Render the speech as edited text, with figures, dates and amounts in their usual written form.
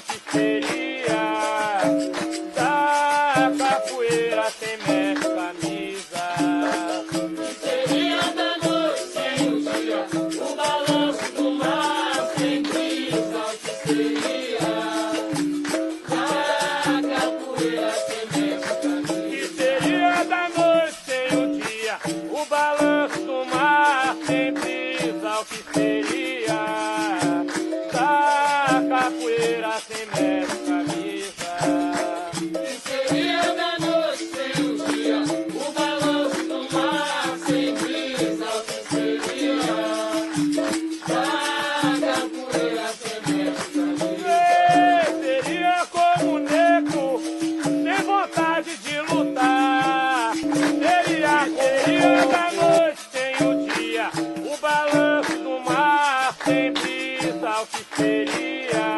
o que seria da capoeira sem mestre camisa? Que seria da noite sem o dia, o balanço do mar sem brisa? O que seria da capoeira sem mestre camisa? Que seria da noite sem o dia, o balanço do mar sem brisa? O que seria da capoeira sem mestre camisa? Que seria da noite sem o dia, o balanço do mar sem brisa? O que seria da capoeira sem mestre camisa? Seria como um negro sem vontade de lutar. Seria da noite sem o dia, o balanço do mar sem brisa. O que seria